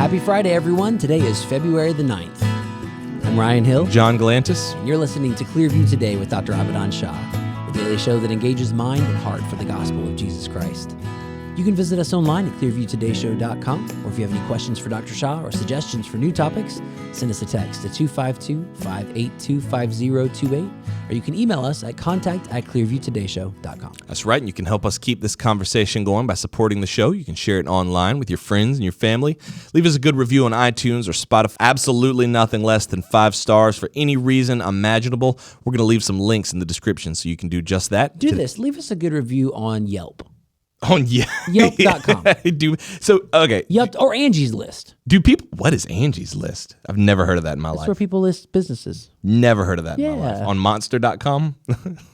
Happy Friday, everyone. Today is February the 9th. I'm Ryan Hill. John Galantis. And you're listening to Clearview Today with Dr. Shah, the daily show that engages mind and heart for the gospel of Jesus Christ. You can visit us online at clearviewtodayshow.com, or if you have any questions for Dr. Shah or suggestions for new topics, send us a text to 252-582-5028, or you can email us at contact@clearviewtodayshow.com. That's right, and you can help us keep this conversation going by supporting the show. You can share it online with your friends and your family. Leave us a good review on iTunes or Spotify. Absolutely nothing less than 5 stars for any reason imaginable. We're going to leave some links in the description so you can do just that. Do this. Leave us a good review on Yelp. On Yelp.com. Okay. Yelp or Angie's List. What is Angie's List? I've never heard of that in my life. That's where people list businesses. Never heard of that in my life. On monster.com?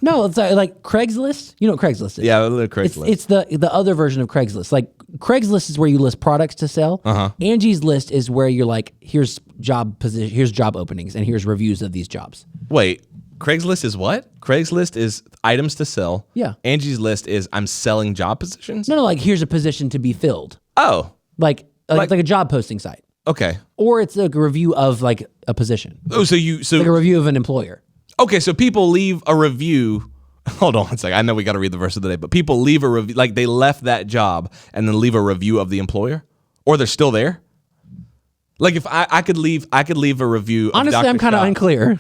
No, it's like Craigslist. You know what Craigslist is? Yeah, Craigslist. It's the other version of Craigslist. Like Craigslist is where you list products to sell. Angie's List is where you're like, here's job openings, and here's reviews of these jobs. Wait. Craigslist is what? Craigslist is items to sell. Yeah. Angie's List is I'm selling job positions? No, like here's a position to be filled. Oh. Like a job posting site. Okay. Or it's like a review of like a position. Oh, so like a review of an employer. Okay, so people leave a review. Hold on one second. I know we got to read the verse of the day, but people leave a review, like they left that job and then leave a review of the employer, or they're still there. Like if I could leave a review. Honestly, of Dr. I'm kind of unclear.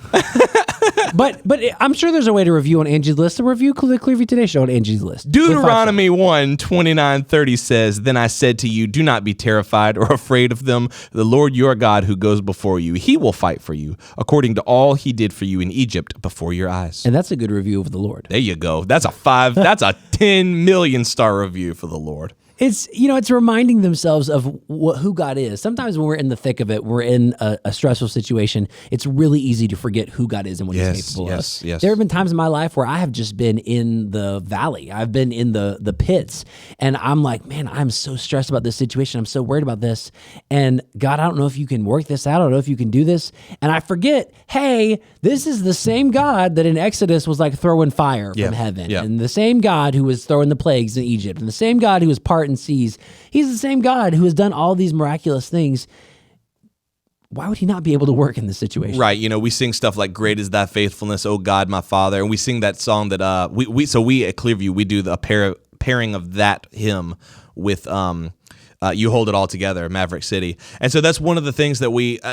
But I'm sure there's a way to review on Angie's List. To review the Clearview Today show on Angie's List. Deuteronomy 1:29-30 says, "Then I said to you, do not be terrified or afraid of them. The Lord your God who goes before you, he will fight for you, according to all he did for you in Egypt before your eyes." And that's a good review of the Lord. There you go. That's a 10 million star review for the Lord. It's reminding themselves of who God is. Sometimes when we're in the thick of it, we're in a stressful situation, it's really easy to forget who God is and what he's capable of. Yes. There have been times in my life where I have just been in the valley. I've been in the pits, and I'm like, man, I'm so stressed about this situation. I'm so worried about this. And God, I don't know if you can work this out. I don't know if you can do this. And I forget, hey, this is the same God that in Exodus was like throwing fire from heaven. Yeah. And the same God who was throwing the plagues in Egypt. And the same God who was parting seas. He's the same God who has done all these miraculous things. Why would he not be able to work in this situation? Right. We sing stuff like "Great is thy faithfulness, O God, my Father," and we sing that song that we at Clearview we do the pairing of that hymn with "You Hold It All Together," Maverick City. And so that's one of the things that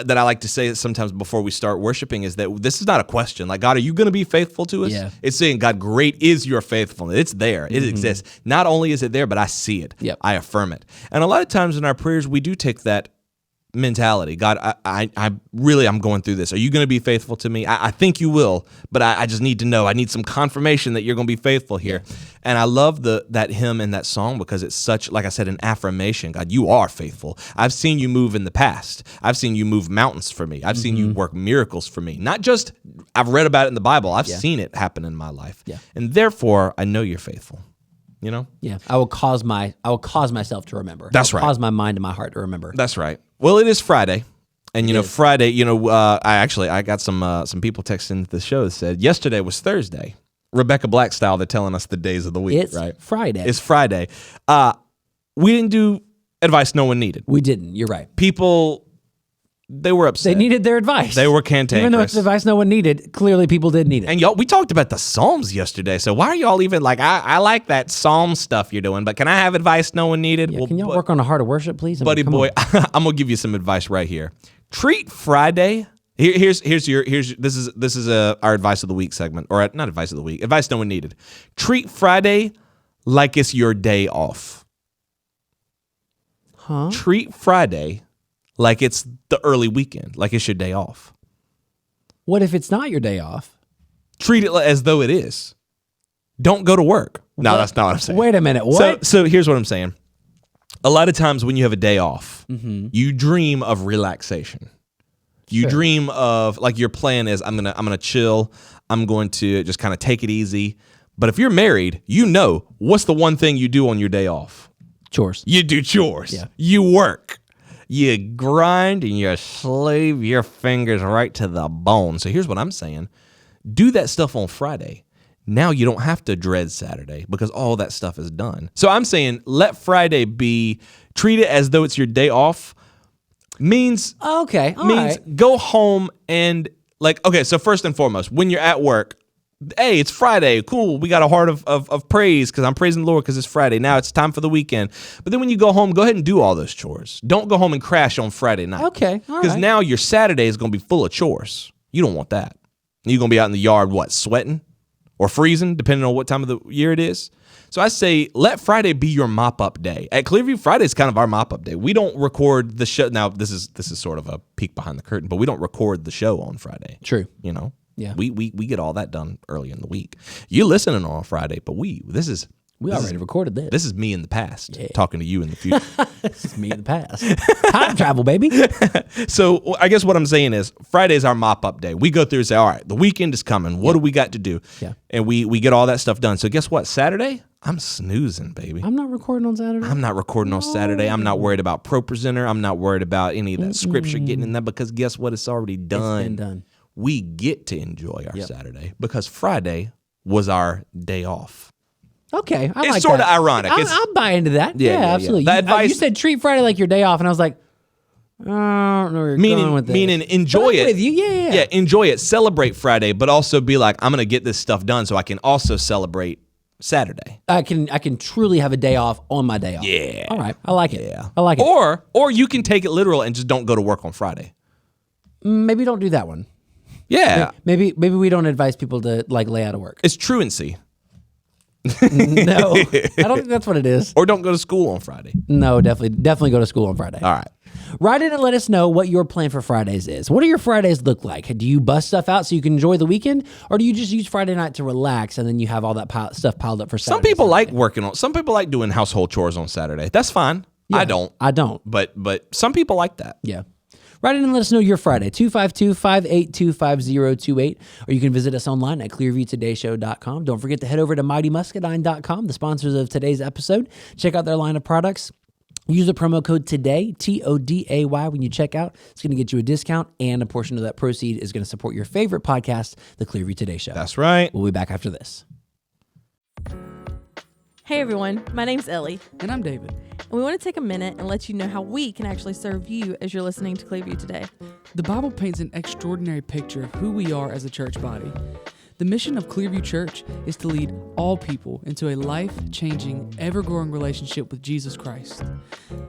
that I like to say sometimes before we start worshiping is that this is not a question. Like, God, are you going to be faithful to us? Yeah. It's saying, God, great is your faithfulness. It's there. It exists. Not only is it there, but I see it. Yep. I affirm it. And a lot of times in our prayers, we do take that mentality. God, I'm going through this. Are you going to be faithful to me? I think you will, but I just need to know. I need some confirmation that you're going to be faithful here. And I love that hymn and that song because it's such, like I said, an affirmation. God, you are faithful. I've seen you move in the past. I've seen you move mountains for me. I've seen you work miracles for me. Not just I've read about it in the Bible. I've seen it happen in my life. Yeah. And therefore, I know you're faithful. Yeah. I will cause myself to remember. That's right. Cause my mind and my heart to remember. That's right. Well, it is Friday. And, Friday, I got some people texting the show that said yesterday was Thursday. Rebecca Black style, they're telling us the days of the week, right? Friday. It's Friday. We didn't do advice no one needed. We didn't. You're right. People, they were upset. They needed their advice. They were cantankerous. Even though it's advice no one needed, clearly people did need it. And y'all, we talked about the Psalms yesterday, so why are y'all even like, I like that Psalm stuff you're doing, but can I have advice no one needed? Yeah, can y'all work on a heart of worship, please? Buddy boy, I'm going to give you some advice right here. Treat Friday. This is our advice of the week segment, or not advice of the week, advice no one needed. Treat Friday like it's your day off. Huh? Treat Friday like it's the early weekend, like it's your day off. What if it's not your day off? Treat it as though it is. Don't go to work. No, that's not what I'm saying. Wait a minute. What? So here's what I'm saying. A lot of times when you have a day off, you dream of relaxation. You dream of, like, your plan is, I'm gonna chill. I'm going to just kind of take it easy. But if you're married, what's the one thing you do on your day off? Chores. You do chores. Yeah. You work. You grind and you slave your fingers right to the bone. So here's what I'm saying. Do that stuff on Friday. Now you don't have to dread Saturday because all that stuff is done. So I'm saying let Friday treat it as though it's your day off. means Okay. All means right. go home and like, okay, so first and foremost, when you're at work, hey, it's Friday. Cool. We got a heart of praise because I'm praising the Lord because it's Friday. Now it's time for the weekend. But then when you go home, go ahead and do all those chores. Don't go home and crash on Friday night. Okay. All Because right. now your Saturday is going to be full of chores. You don't want that. You're going to be out in the yard, sweating or freezing, depending on what time of the year it is. So I say let Friday be your mop-up day. At Clearview, Friday is kind of our mop-up day. We don't record the show. Now, this is sort of a peek behind the curtain, but we don't record the show on Friday. True. You know? Yeah. We get all that done early in the week. You're listening on Friday, but we already recorded this. This is me in the past talking to you in the future. This is me in the past. Time travel, baby. So I guess what I'm saying is Friday is our mop-up day. We go through and say, all right, the weekend is coming. What do we got to do? Yeah. And we get all that stuff done. So guess what? Saturday, I'm snoozing, baby. I'm not recording on Saturday. I'm not recording on Saturday. I'm not worried about ProPresenter. I'm not worried about any of that scripture getting in there because guess what? It's already done. It's been done. We get to enjoy our Saturday because Friday was our day off. Okay, I It's like sort that. of ironic. I'll buy into that. Yeah, yeah, absolutely. yeah. The You said treat Friday like your day off, and I was like, I don't know where you're going with this. Meaning enjoy But I'm it. with you. Yeah. Yeah, enjoy it. Celebrate Friday, but also be like, I'm going to get this stuff done so I can also celebrate Saturday. I can truly have a day off on my day off. Yeah. All right. I like it. Yeah. I like it. Or you can take it literal and just don't go to work on Friday. Maybe don't do that one. Yeah. Maybe we don't advise people to like lay out of work. It's truancy. No, I don't think that's what it is. Or don't go to school on Friday. No, definitely go to school on Friday. All right. Write in and let us know what your plan for Fridays is. What do your Fridays look like? Do you bust stuff out so you can enjoy the weekend? Or do you just use Friday night to relax and then you have all that stuff piled up for Saturday? Some people like some people like doing household chores on Saturday. That's fine. I don't. But some people like that. Yeah. Write in and let us know your Friday, 252-582-5028, or you can visit us online at clearviewtodayshow.com. Don't forget to head over to mightymuscadine.com, the sponsors of today's episode. Check out their line of products. Use the promo code TODAY, TODAY, when you check out. It's going to get you a discount, and a portion of that proceed is going to support your favorite podcast, The Clearview Today Show. That's right. We'll be back after this. Hey everyone, my name's Ellie, And I'm David. and we want to take a minute and let you know how we can actually serve you as you're listening to Clearview Today. The Bible paints an extraordinary picture of who we are as a church body. The mission of Clearview Church is to lead all people into a life-changing, ever-growing relationship with Jesus Christ.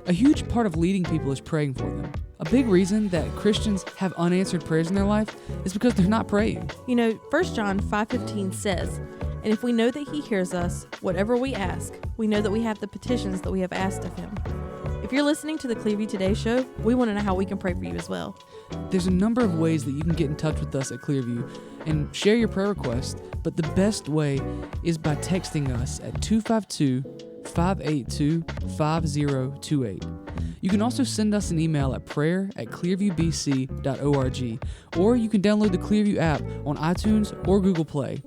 A huge part of leading people is praying for them. A big reason that Christians have unanswered prayers in their life is because they're not praying. You know, 1 John 5:15 says, "And if we know that he hears us, whatever we ask, we know that we have the petitions that we have asked of him." If you're listening to the Clearview Today Show, we want to know how we can pray for you as well. There's a number of ways that you can get in touch with us at Clearview and share your prayer request, but the best way is by texting us at 252-582-5028. You can also send us an email at prayer@clearviewbc.org, or you can download the Clearview app on iTunes or Google Play.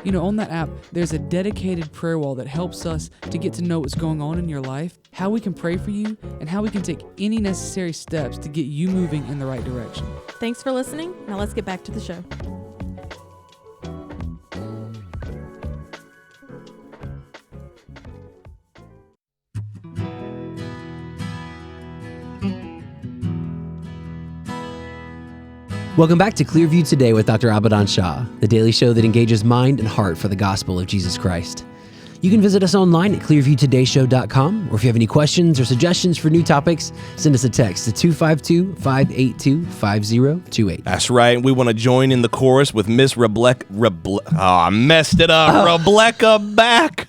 You know, on that app, there's a dedicated prayer wall that helps us to get to know what's going on in your life, how we can pray for you, and how we can take any necessary steps to get you moving in the right direction. Thanks for listening. Now let's get back to the show. Welcome back to Clearview Today with Dr. Abadan Shah, the daily show that engages mind and heart for the gospel of Jesus Christ. You can visit us online at clearviewtodayshow.com, or if you have any questions or suggestions for new topics, send us a text to 252-582-5028. That's right. We want to join in the chorus with Miss I messed it up. Rebecca back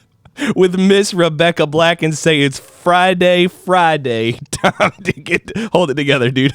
with Miss Rebecca Black and say it's Friday. Time to hold it together, dude.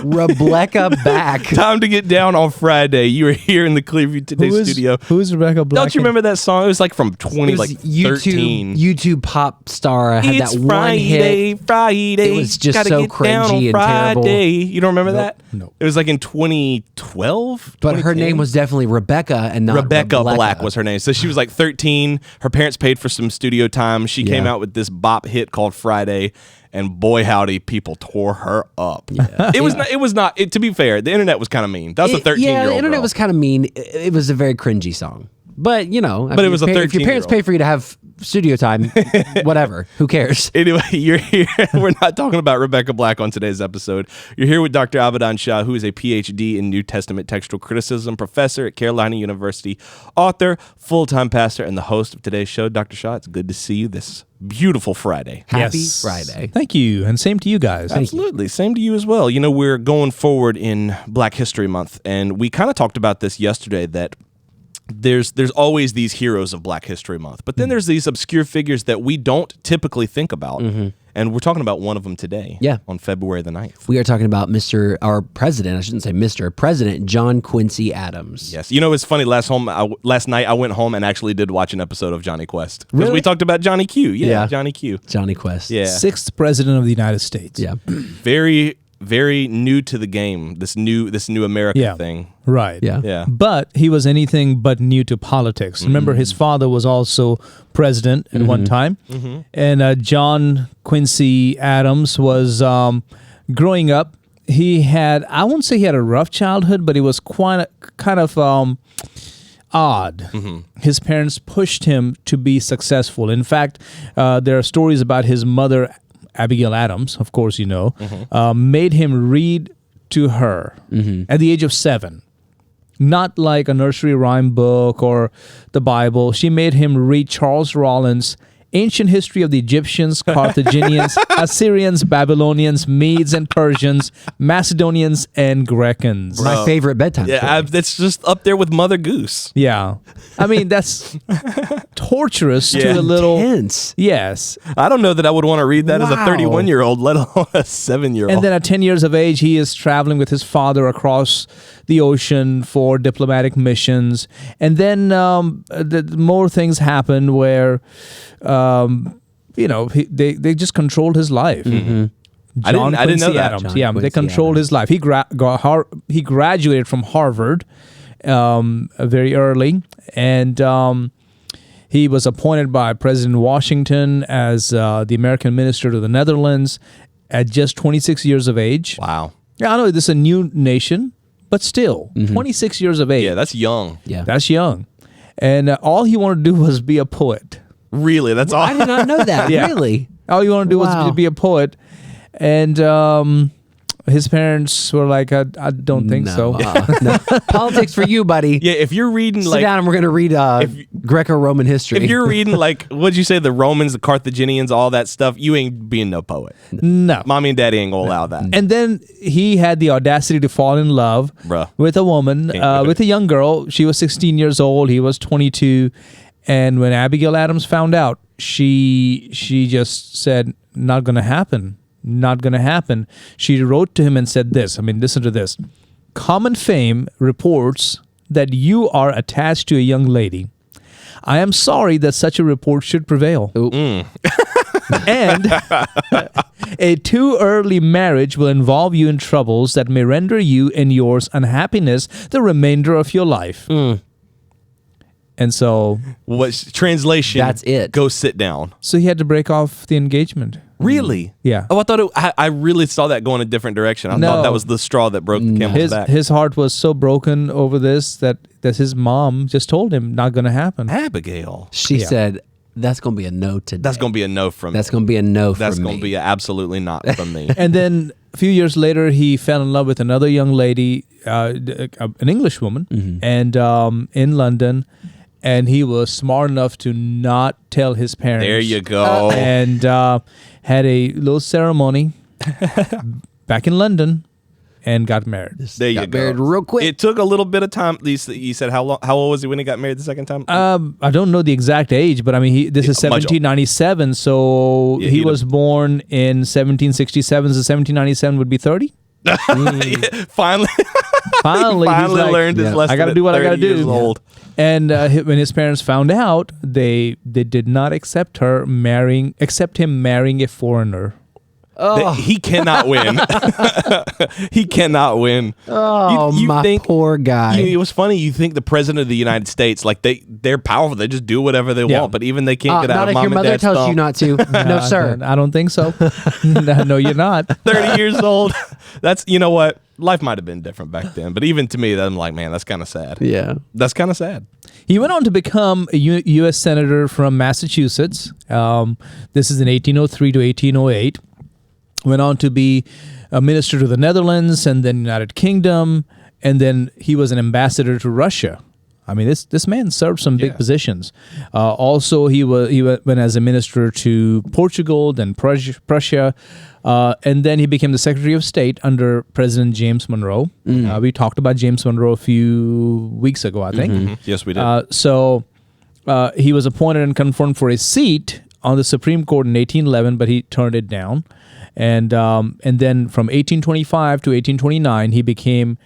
Rebecca back. Time to get down on Friday. You are here in the Clearview Today studio. Who's Rebecca Black? Don't you remember that song? It was like from It was 2013. YouTube pop star had It's that one hit. Friday. It was just Gotta so get down on cringy and terrible. Friday. You don't remember that? No. It was like in 2012. But her 2010? name was definitely Rebecca and not Rebecca Rebecca. Black was her name. So she was like 13. Her parents paid for some studio time. She came Yeah. out with this bop hit called Friday, and boy howdy, people tore her up. Yeah. It was not. To be fair, the internet was kind of mean. That was a 13-year-old. Yeah, the internet girl. was kind of mean. It was a very cringy song. But you know, But it was a if your parents 13-year-old. pay for you to have studio time, whatever. Who cares? Anyway, you're here. We're not talking about Rebecca Black on today's episode. You're here with Dr. Abadan Shah, who is a PhD in New Testament textual criticism, professor at Carolina University, author, full-time pastor, and the host of today's show. Dr. Shah, it's good to see you this beautiful Friday. Happy Yes. Friday. Thank you, and same to you guys. Absolutely. Same to you as well. You know, we're going forward in Black History Month, and we kind of talked about this yesterday, that there's always these heroes of Black History Month, but then there's these obscure figures that we don't typically think about, and we're talking about one of them today. Yeah. On February the 9th. We are talking about our president. I shouldn't say Mr. President John Quincy Adams. Yes. You know, it's funny. Last night I went home and actually did watch an episode of Johnny Quest, because Really? we talked about Johnny Q. Yeah. Johnny Q. Johnny Quest. Yeah. 6th president of the United States. Yeah. Very, very new to the game. This new America Yeah. thing. Right. Yeah. Yeah. But he was anything but new to politics. Remember, his father was also president at one time. And John Quincy Adams was growing up. He had, I won't say he had a rough childhood, but he was kind of odd. His parents pushed him to be successful. In fact, there are stories about his mother, Abigail Adams, of course you know, made him read to her at the age of 7. Not like a nursery rhyme book or the Bible. She made him read Charles Rollins' Ancient History of the Egyptians, Carthaginians, Assyrians, Babylonians, Medes and Persians, Macedonians, and Grecans. My favorite bedtime Yeah, story. that's just up there with Mother Goose. Yeah. I mean, that's torturous Yeah. to a little... Intense. Yes. I don't know that I would want to read that as a Wow. 31-year-old, let alone a 7-year-old. And then at 10 years of age, he is traveling with his father across the ocean for diplomatic missions. And then more things happened where, they just controlled his life. I didn't know Quincy that. Adams. John Yeah, they Quincy controlled his life. He graduated from Harvard very early, and he was appointed by President Washington as the American minister to the Netherlands at just 26 years of age. Wow. Yeah, I know this is a new nation, but still, 26 years of age. Yeah, that's young. Yeah. That's young. And all he wanted to do was be a poet. Really, that's all. I did not know that. Yeah. Really? All he wanted to do Wow. was be a poet. And his parents were like, I don't think so. No. Politics for you, buddy. Yeah, if you're reading Sit like down and we're going to read Greco-Roman history. if you're reading like what'd you say, the Romans, the Carthaginians, all that stuff, you ain't being no poet. No. Mommy and daddy ain't gonna allow that. And then he had the audacity to fall in love Bruh. with a woman, Can't do it. with a young girl. She was 16 years old. He was 22. And when Abigail Adams found out, she just said, not going to happen. Not going to happen. She wrote to him and said this. I mean, listen to this. Common fame reports that you are attached to a young lady. I am sorry that such a report should prevail. And a too early marriage will involve you in troubles that may render you and yours unhappiness the remainder of your life. And so What's translation? That's it. Go sit down. he had to break off the engagement. Really? Yeah. Oh, I thought I really saw that going a different direction. I No. thought that was the straw that broke the camel's back. His heart was so broken over this that his mom just told him not going to happen. Abigail. She Yeah. said, that's going to be a no today. That's gonna be a no from That's me. going to be a no That's from gonna me. be a absolutely not from me. And then a few years later, he fell in love with another young lady, an English woman, and in London. And he was smart enough to not tell his parents. There you go. And had a little ceremony back in London and got married. There you Got go. married real quick. It took a little bit of time. You said how long? How old was he when he got married the second time? I don't know the exact age, but I mean, this is Yeah, much 1797, so Yeah, he he'd was born in 1767, so 1797 would be 30? Finally, Finally, he's like, learned his yeah, lesson. I gotta at do what I 30 gotta do. years old. And when his parents found out, they did not accept him marrying a foreigner. He cannot win. He cannot win. Oh, You my think- poor guy. It was funny. You think the president of the United States, like they're powerful. They just do whatever they Yeah. want. But even they can't get not out of if mom your and mother dad's tells thumb. you not to. No, sir. I don't think so. No, you're not. 30 years old. That's, you know what? life might have been different back then. But even to me, I'm like, man, that's kind of sad. Yeah. That's kind of sad. He went on to become a U.S. Senator from Massachusetts. This is in 1803 to 1808. Went on to be a minister to the Netherlands and then United Kingdom. And then he was an ambassador to Russia. I mean, this man served some big positions. Also, he went as a minister to Portugal, then Prussia, and then he became the Secretary of State under President James Monroe. We talked about James Monroe a few weeks ago, I think. Mm-hmm. Yes, we did. So he was appointed and confirmed for a seat on the Supreme Court in 1811, but he turned it down. And then from 1825 to 1829, he became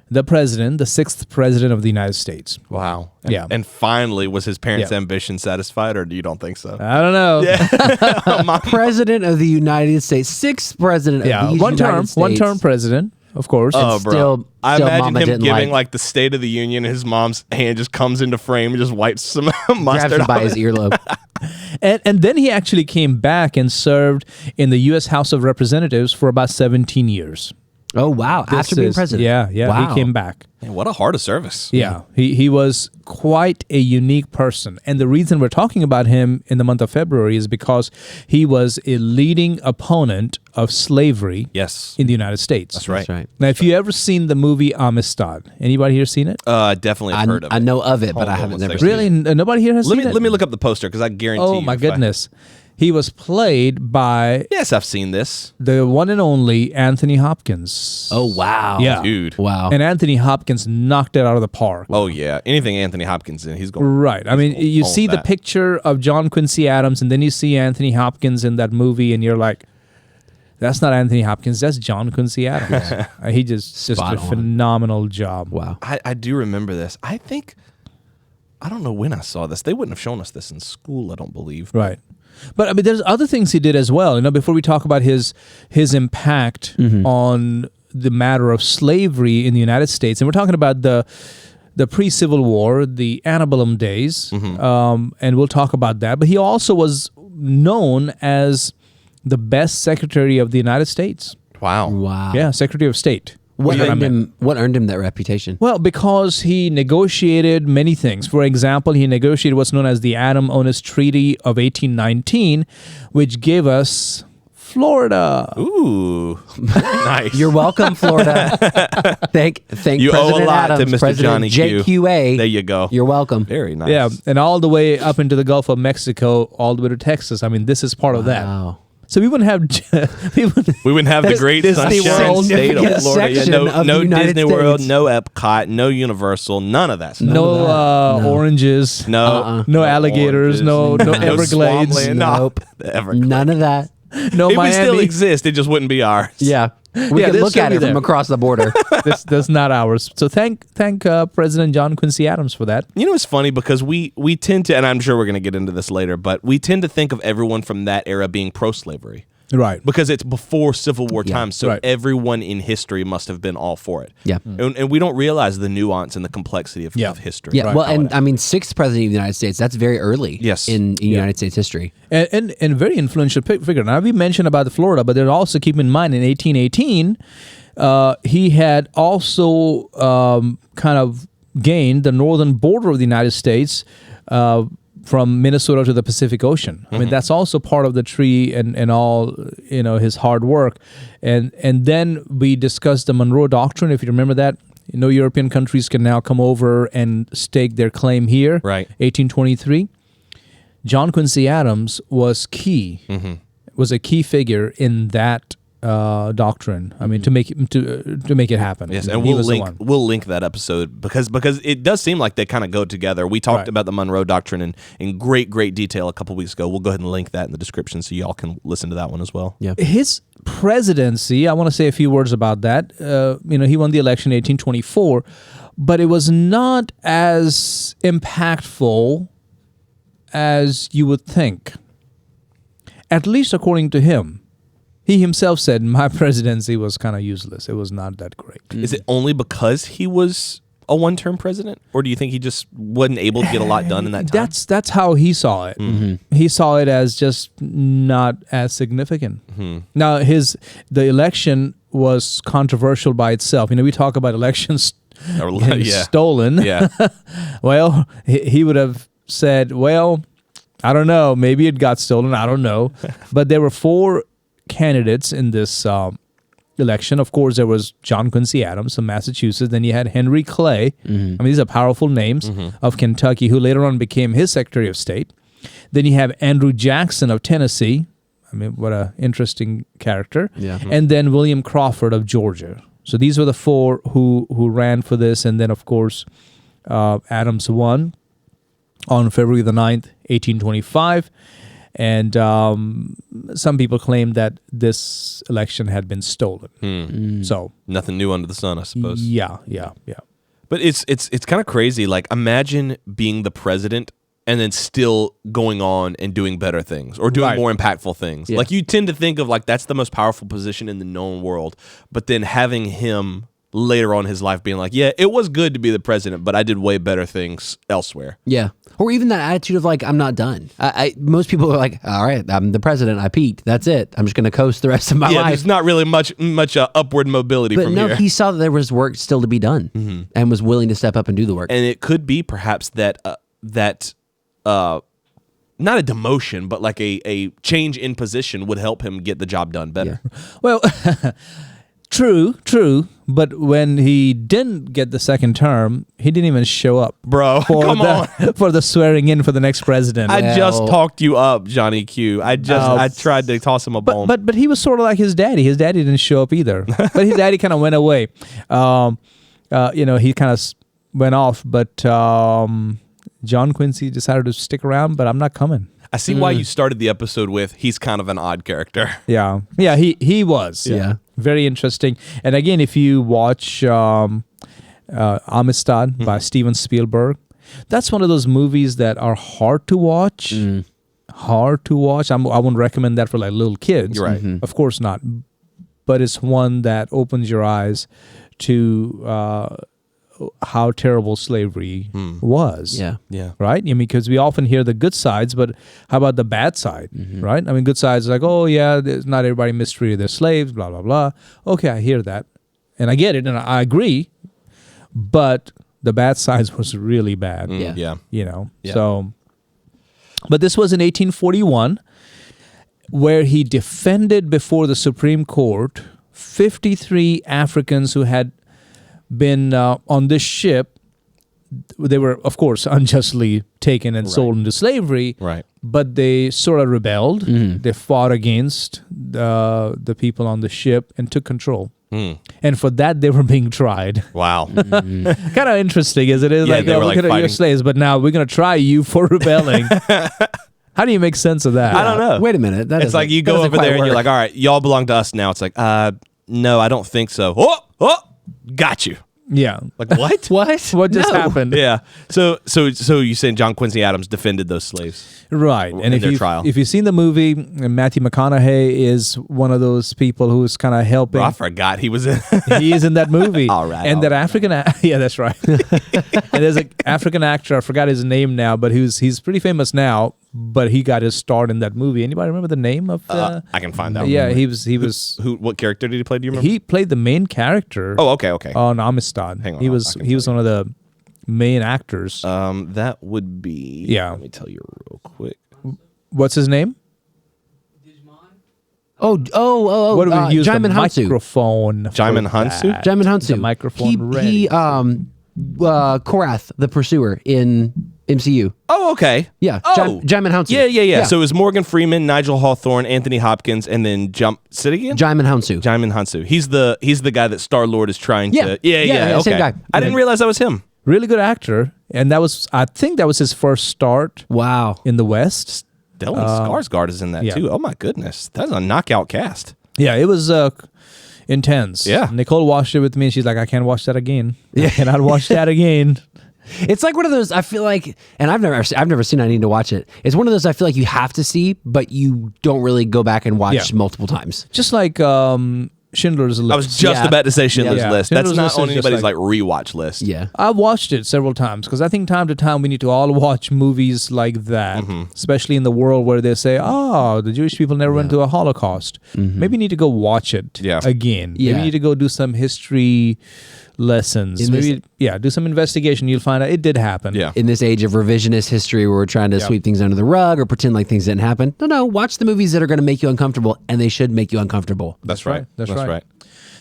the president, the sixth president of the United States. Wow. Yeah. And finally, was his parents' ambition satisfied, or you don't think so? I don't know. President of the United States, sixth president of the one United States. term president, of course. Oh, Still, bro. I still imagine Mama him didn't giving like the State of the Union, and his mom's hand just comes into frame and just wipes some grabs mustard him by off his it. earlobe. And then he actually came back and served in the U.S. House of Representatives for about 17 years. Oh, wow. After being president. Yeah. Wow. He came back. Man, what a heart of service. Yeah, he was quite a unique person. And the reason we're talking about him in the month of February is because he was a leading opponent of slavery Yes. in the United States. That's right. That's right. Now, if you ever seen the movie Amistad, anybody here seen it? Definitely have heard of it. I know of it, but Hold I on haven't one never second. seen Really? it. Nobody here has Let seen it? me look up the poster because I guarantee you. Oh, my if I- goodness. He was played by Yes, I've seen this. the one and only Anthony Hopkins. Oh, wow. Yeah. Dude. Wow. And Anthony Hopkins knocked it out of the park. Oh, yeah. Anything Anthony Hopkins in, he's going. Right. I mean, gonna you own see the that. picture of John Quincy Adams, and then you see Anthony Hopkins in that movie, and you're like, that's not Anthony Hopkins, that's John Quincy Adams. He just Spot a on. phenomenal job. Wow. I do remember this. I don't know when I saw this. They wouldn't have shown us this in school, I don't believe. Right. But I mean, there's other things he did as well. You know, before we talk about his impact on the matter of slavery in the United States, and we're talking about the pre-Civil War, the antebellum days, and we'll talk about that. But he also was known as the best Secretary of the United States. Wow. Wow. Yeah, Secretary of State. What Yeah. earned him that reputation? Well, because he negotiated many things. For example, he negotiated what's known as the Adam-Onis Treaty of 1819, which gave us Florida. Ooh. Nice. You're welcome, Florida. Thank You President owe a lot Adams, to Mr. President Johnny Q. JQA. There you go. You're welcome. Very nice. Yeah, and all the way up into the Gulf of Mexico, all the way to Texas. I mean, this is part of that. Wow. So we wouldn't have We wouldn't have the great Disney sunshine World state of significant Florida. Yeah, section of no the United Disney World, States. no Epcot, no Universal, none of that stuff. no No. oranges, No, no alligators, no oranges, Everglades, swampland, Nope. the Everglades. None of that. no It would Miami. still exist. It just wouldn't be ours. Yeah. We Yeah, can they'll look still at be it from there. across the border. That's not ours. So thank President John Quincy Adams for that. You know, it's funny because we tend to, and I'm sure we're going to get into this later, but we tend to think of everyone from that era being pro-slavery. Right. Because it's before Civil War times, so Right. everyone in history must have been all for it. Yeah. And we don't realize the nuance and the complexity of history. Yeah. Right. Well, and I mean, sixth president of the United States, that's very early Yes. in United States history. And very influential figure. Now, we mentioned about Florida, but then also keep in mind in 1818, he had also kind of gained the northern border of the United States from Minnesota to the Pacific Ocean. I mean, that's also part of the tree and all, you know, his hard work. And then we discussed the Monroe Doctrine, if you remember that. No European countries can now come over and stake their claim here. Right. 1823. John Quincy Adams was key, was a key figure in that doctrine. I mean, to make it happen. Yes, and He we'll was the one. link that episode because it does seem like they kind of go together. We talked Right. about the Monroe Doctrine in great detail a couple weeks ago. We'll go ahead and link that in the description so y'all can listen to that one as well. Yeah. His presidency, I want to say a few words about that. You know, he won the election in 1824, but it was not as impactful as you would think, at least according to him. He himself said, my presidency was kind of useless. It was not that great. Is it only because he was a one-term president, or do you think he just wasn't able to get a lot done in that time? That's how he saw it. He saw it as just not as significant. Now the election was controversial by itself. We talk about elections getting stolen. Yeah. Well, he would have said, well, I don't know, maybe it got stolen, I don't know. But there were 4 candidates in this election. Of course, there was John Quincy Adams from Massachusetts. Then you had Henry Clay. I mean, these are powerful names of Kentucky, who later on became his Secretary of State. Then you have Andrew Jackson of Tennessee. I mean, what an interesting character. Yeah. And then William Crawford of Georgia. So these were the 4 who ran for this. And then, of course, Adams won on February the 9th, 1825. And some people claim that this election had been stolen. So Nothing new under the sun, I suppose. yeah. But it's kind of crazy. Like, imagine being the president and then still going on and doing better things or doing Right. more impactful things. Yeah. Like, you tend to think of, like, that's the most powerful position in the known world. But then having him later on in his life being like, yeah, it was good to be the president, but I did way better things elsewhere. Yeah. Or even that attitude of like, I'm not done. Most people are like, all right, I'm the president. I peaked. That's it. I'm just going to coast the rest of my Yeah, life. there's not really much upward mobility But from no, here. he saw that there was work still to be done and was willing to step up and do the work. And it could be perhaps that not a demotion, but like a change in position would help him get the job done better. Well, true. But when he didn't get the second term, he didn't even show up. Bro, come on. For the swearing in for the next president. I just Well- talked you up, Johnny Q. I tried to toss him a bone. But he was sort of like his daddy. His daddy didn't show up either. But his daddy kind of went away. He kind of went off. But John Quincy decided to stick around. But I'm not coming. I see why you started the episode with he's kind of an odd character. Yeah. He was. Yeah. Very interesting. And again, if you watch Amistad by Steven Spielberg, that's one of those movies that are hard to watch. Hard to watch. I wouldn't recommend that for like little kids. You're right. Of course not. But it's one that opens your eyes to how terrible slavery was. Yeah. Yeah. Right? I mean, because we often hear the good sides, but how about the bad side, right? I mean, good sides like, oh, yeah, not everybody mistreated their slaves, blah, blah, blah. Okay, I hear that. And I get it, and I agree. But the bad sides was really bad. Yeah. Yeah. Yeah. So, but this was in 1841, where he defended before the Supreme Court 53 Africans who had been on this ship. They were, of course, unjustly taken and sold into slavery. Right. But they sort of rebelled. They fought against the people on the ship and took control. And for that, they were being tried. Wow. Kind of interesting, as it is. Yeah, Like, they were we're like gonna, you're fighting. slaves, but now we're going to try you for rebelling. How do you make sense of that? I don't know. Wait a minute. It's like you go over there and you're like, all right, y'all belong to us now. It's like, no, I don't think so. Oh, got you. Yeah. Like, what? what? What just No. happened? Yeah. So you saying John Quincy Adams defended those slaves? Right. And in their trial. if you've seen the movie, Matthew McConaughey is one of those people who's kind of helping. Bro, I forgot he was in. He is in that movie. All right, And all that right. African, yeah, that's right. And there's an African actor, I forgot his name now, but he's pretty famous now, but he got his start in that movie. Anybody remember the name of the? I can find out. Yeah, he was. What character did he play? Do you remember? He played the main character. Oh, okay. On Amistad. Hang on, he I was can one of the main actors. That would be. Yeah. Let me tell you real quick. What's his name? Oh. What do we use? Jaimin the Hansu. microphone. Jaimin for Hansu? that. Jaimin Hansu. The microphone He ready. Korath, the pursuer in MCU. Oh, okay. Yeah. Oh. Jaimin Hansu. Yeah. So it was Morgan Freeman, Nigel Hawthorne, Anthony Hopkins, and then Sit again? Jaimin Hansu. Jaimin Hansu. He's the guy that Star-Lord is trying Yeah. to. Yeah. Yeah, Okay. same guy. I didn't realize that was him. Really good actor, and I think that was his first start Wow. in the West. Stellan Skarsgård is in that yeah. too. Oh my goodness, that's a knockout cast. Yeah, it was intense. Yeah. Nicole watched it with me, and she's like, "I can't watch that again. I cannot watch that again." It's like one of those, I feel like, and I've never seen it, I need to watch it. It's one of those I feel like you have to see, but you don't really go back and watch Yeah. multiple times. Just like Schindler's List. I was just Yeah. about to say Schindler's Yeah. List. Schindler's That's not List on is just anybody's like- rewatch list. Yeah. I've watched it several times because I think time to time we need to all watch movies like that, especially in the world where they say, "Oh, the Jewish people never went to a Holocaust." Maybe you need to go watch it Yeah. again. Yeah. Maybe you need to go do some history lessons. In this- Maybe do some investigation. You'll find out it did happen. Yeah. In this age of revisionist history where we're trying to sweep things under the rug or pretend like things didn't happen. No, watch the movies that are going to make you uncomfortable, and they should make you uncomfortable. That's right. That's right.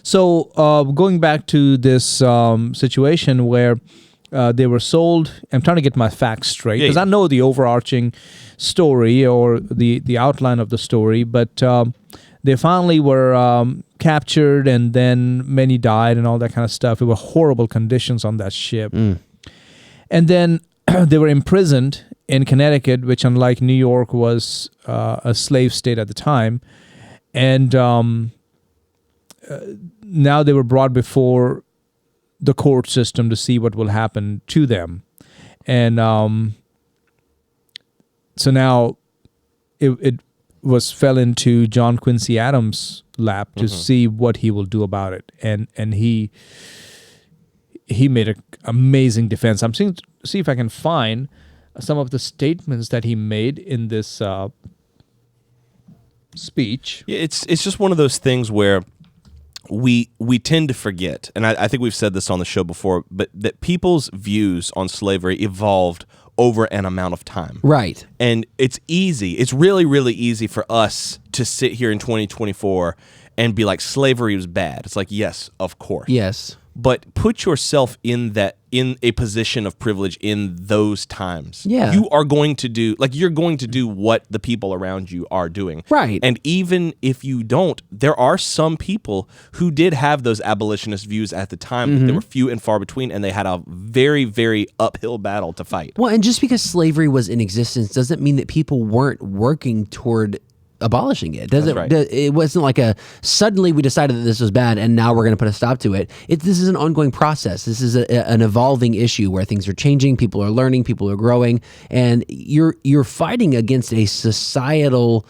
So going back to this situation where they were sold, I'm trying to get my facts straight because Yeah. I know the overarching story or the outline of the story, but they finally were captured, and then many died and all that kind of stuff. It were horrible conditions on that ship. And then they were imprisoned in Connecticut, which unlike New York was a slave state at the time. And now they were brought before the court system to see what will happen to them. And so now it fell into John Quincy Adams' lap to see what he will do about it. And he made an amazing defense. I'm seeing see if I can find some of the statements that he made in this speech. Yeah, it's just one of those things where we tend to forget, and I think we've said this on the show before, but that people's views on slavery evolved over an amount of time. Right. And it's really, really easy for us to sit here in 2024 and be like, slavery was bad. It's like, yes, of course. Yes. But put yourself in a position of privilege in those times. Yeah. You are going to do, you're going to do what the people around you are doing. Right. And even if you don't, there are some people who did have those abolitionist views at the time. But they were few and far between, and they had a very, very uphill battle to fight. Well, and just because slavery was in existence doesn't mean that people weren't working toward abolishing it. Right. It wasn't like suddenly we decided that this was bad and now we're going to put a stop to it. This is an ongoing process. This is an evolving issue where things are changing, people are learning, people are growing, and you're fighting against a societal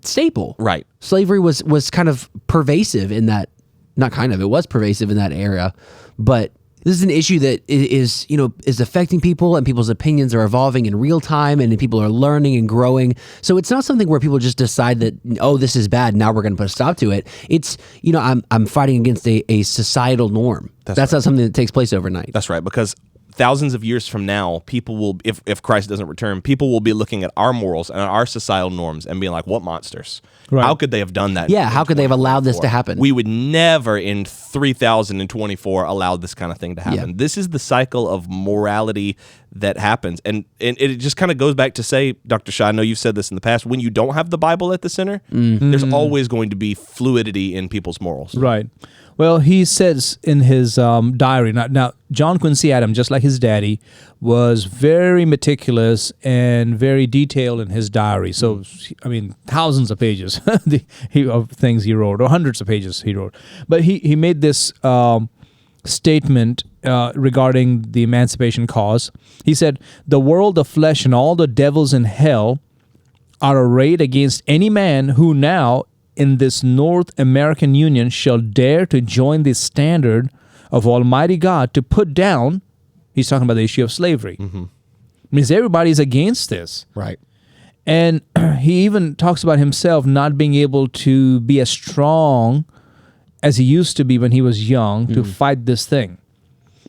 staple. Right. Slavery was kind of pervasive in that, not kind of, it was pervasive in that era, but this is an issue that is affecting people, and people's opinions are evolving in real time, and people are learning and growing. So it's not something where people just decide that, oh, this is bad, now we're going to put a stop to it. It's, I'm fighting against a societal norm. That's not something that takes place overnight. That's right, because thousands of years from now, people will, if Christ doesn't return, people will be looking at our morals and our societal norms and being like, what monsters? Right. How could they have done that? Yeah, in how could they have allowed this to 2024? happen? We would never in 3024 allow this kind of thing to happen. Yeah. This is the cycle of morality that happens. And it just kind of goes back to say, Dr. Shah, I know you've said this in the past, when you don't have the Bible at the center, there's always going to be fluidity in people's morals. Right. Well, he says in his diary, now John Quincy Adams, just like his daddy, was very meticulous and very detailed in his diary. So, I mean, thousands of pages of things he wrote, or hundreds of pages he wrote. But he made this statement regarding the emancipation cause. He said, "The world, the flesh, and all the devils in hell are arrayed against any man who now in this North American Union shall dare to join the standard of Almighty God to put down," he's talking about the issue of slavery. Means everybody's against this. Right. And he even talks about himself not being able to be as strong as he used to be when he was young to fight this thing.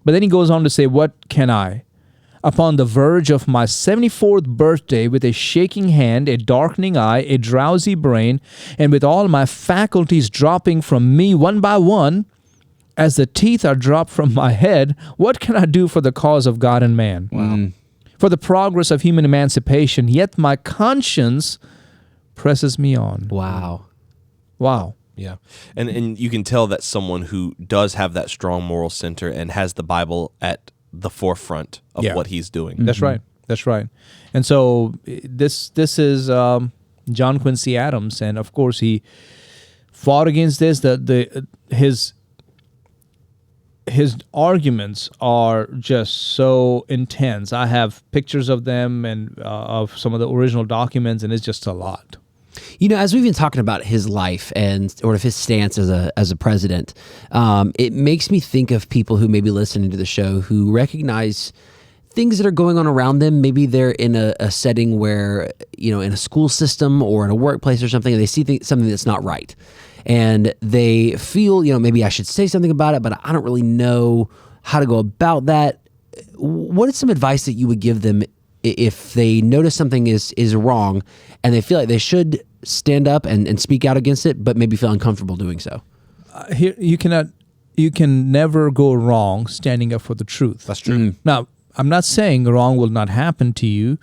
But then he goes on to say, "What can I? Upon the verge of my 74th birthday, with a shaking hand, a darkening eye, a drowsy brain, and with all my faculties dropping from me one by one, as the teeth are dropped from my head, what can I do for the cause of God and man? Wow. For the progress of human emancipation, yet my conscience presses me on." Wow. Wow. Yeah. And you can tell that someone who does have that strong moral center and has the Bible at the forefront of Yeah. what he's doing. That's right. That's right. And so this is John Quincy Adams, and of course he fought against this. His arguments are just so intense. I have pictures of them and of some of the original documents, and it's just a lot. You know, as we've been talking about his life and sort of his stance as a president, it makes me think of people who may be listening to the show who recognize things that are going on around them. Maybe they're in a setting where, you know, in a school system or in a workplace or something, and they see something that's not right. And they feel, you know, maybe I should say something about it, but I don't really know how to go about that. What is some advice that you would give them if they notice something is wrong and they feel like they should stand up and speak out against it, but maybe feel uncomfortable doing so? Here, you can never go wrong standing up for the truth. That's true. Now, I'm not saying wrong will not happen to you.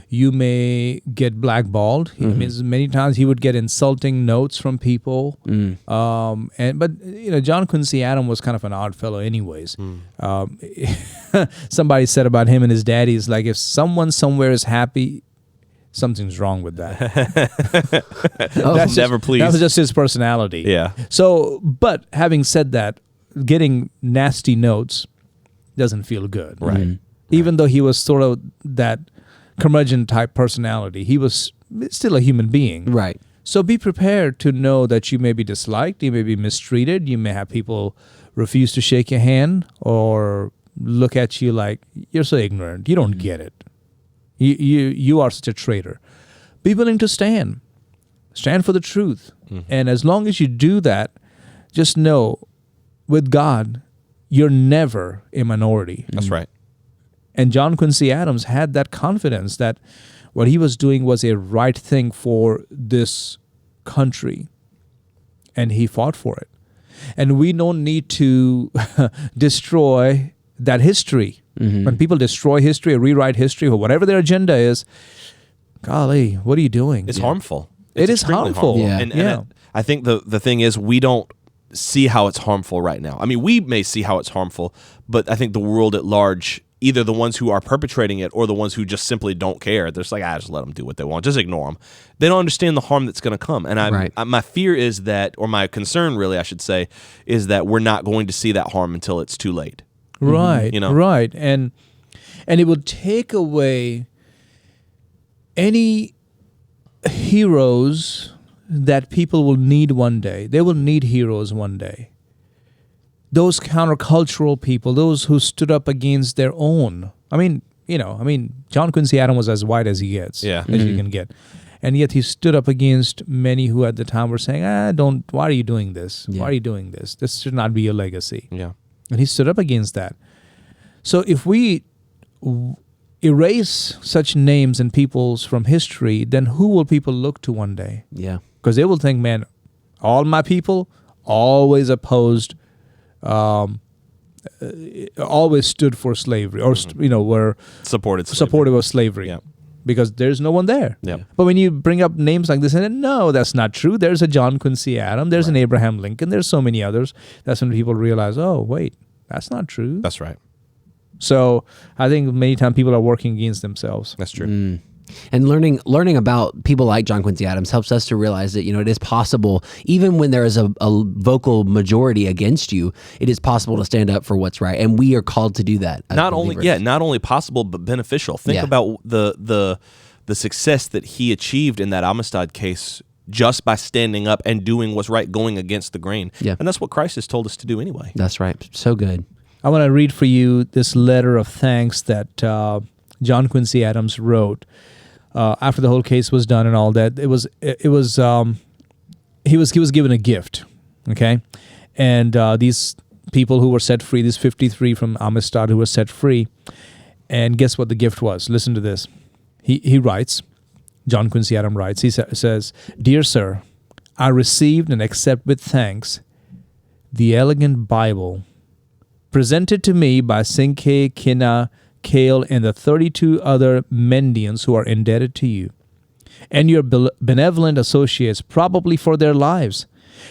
You may get blackballed. It means many times he would get insulting notes from people. But you know, John Quincy Adams was kind of an odd fellow, anyways. Somebody said about him and his daddy is like, if someone somewhere is happy, something's wrong with that. Never pleased. That was just his personality. Yeah. So, but having said that, getting nasty notes doesn't feel good. Right. Even though he was sort of that curmudgeon type personality, he was still a human being. Right. So be prepared to know that you may be disliked, you may be mistreated, you may have people refuse to shake your hand or look at you like you're so ignorant, you don't get it. You are such a traitor. Be willing to stand for the truth. And as long as you do that, just know with God, you're never a minority. That's right. And John Quincy Adams had that confidence that what he was doing was a right thing for this country. And he fought for it. And we don't need to destroy that history. When people destroy history or rewrite history or whatever their agenda is, golly, what are you doing? It's harmful. It is extremely harmful. Yeah. And I think the thing is, we don't see how it's harmful right now. I mean, we may see how it's harmful, but I think the world at large, either the ones who are perpetrating it or the ones who just simply don't care, they're just like, just let them do what they want. Just ignore them. They don't understand the harm that's going to come. And my fear is that, or my concern really, I should say, is that we're not going to see that harm until it's too late. Right, You know? right. And it will take away any heroes that people will need one day. They will need heroes one day. Those countercultural people, those who stood up against their own. I mean, John Quincy Adams was as white as he gets, as you can get. And yet he stood up against many who at the time were saying, why are you doing this? Yeah. Why are you doing this? This should not be your legacy. Yeah. And he stood up against that. So if we erase such names and peoples from history, then who will people look to one day? Yeah. Because they will think, man, all my people always opposed, always stood for slavery, or were supportive of slavery. Yeah. Because there's no one there. Yeah. But when you bring up names like this, and no, that's not true. There's a John Quincy Adams. There's an Abraham Lincoln. There's so many others. That's when people realize, oh, wait, that's not true. That's right. So I think many times people are working against themselves. That's true. And learning about people like John Quincy Adams helps us to realize that, it is possible, even when there is a vocal majority against you, it is possible to stand up for what's right. And we are called to do that. Not only possible, but beneficial. Think about the success that he achieved in that Amistad case just by standing up and doing what's right, going against the grain. Yeah. And that's what Christ has told us to do anyway. That's right. So good. I want to read for you this letter of thanks that John Quincy Adams wrote after the whole case was done and all that. He was given a gift, okay, and these people who were set free, these 53 from Amistad who were set free, and guess what the gift was? Listen to this. He writes. John Quincy Adams writes. He says, "Dear sir, I received and accept with thanks the elegant Bible presented to me by Sinke, Kina, Kale, and the 32 other Mendians who are indebted to you, and your benevolent associates, probably for their lives,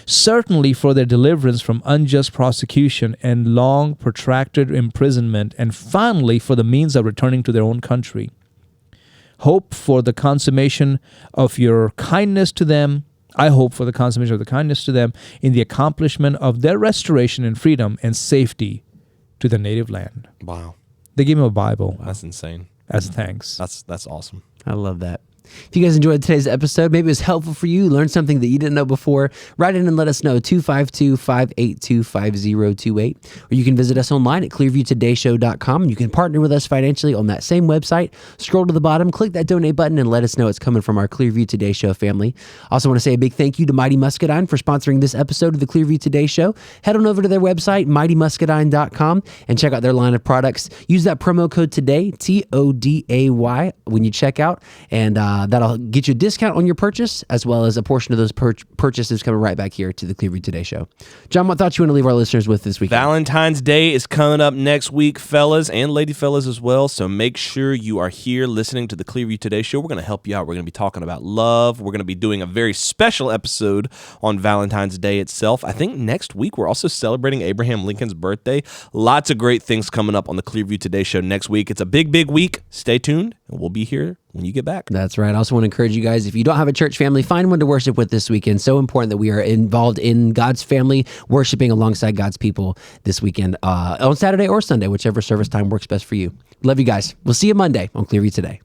certainly for their deliverance from unjust prosecution and long protracted imprisonment, and finally for the means of returning to their own country. Hope for the consummation of your kindness to them. I hope for the consummation of the kindness to them in the accomplishment of their restoration and freedom and safety to the native land." Wow. They gave him a Bible That's insane. as thanks. That's awesome. I love that. If you guys enjoyed today's episode, maybe it was helpful for you, learned something that you didn't know before, write in and let us know, 252-582-5028. Or you can visit us online at clearviewtodayshow.com, and you can partner with us financially on that same website. Scroll to the bottom, click that donate button, and let us know it's coming from our Clearview Today Show family. I also want to say a big thank you to Mighty Muscadine for sponsoring this episode of the Clearview Today Show. Head on over to their website, mightymuscadine.com, and check out their line of products. Use that promo code today, TODAY, when you check out, and that'll get you a discount on your purchase, as well as a portion of those purchases coming right back here to the Clearview Today Show. John, what thoughts you want to leave our listeners with this week? Valentine's Day is coming up next week, fellas, and lady fellas as well, so make sure you are here listening to the Clearview Today Show. We're going to help you out. We're going to be talking about love. We're going to be doing a very special episode on Valentine's Day itself. I think next week we're also celebrating Abraham Lincoln's birthday. Lots of great things coming up on the Clearview Today Show next week. It's a big, big week. Stay tuned, and we'll be here when you get back. That's right. I also want to encourage you guys, if you don't have a church family, find one to worship with this weekend. So important that we are involved in God's family, worshiping alongside God's people this weekend on Saturday or Sunday, whichever service time works best for you. Love you guys. We'll see you Monday on Clearview Today.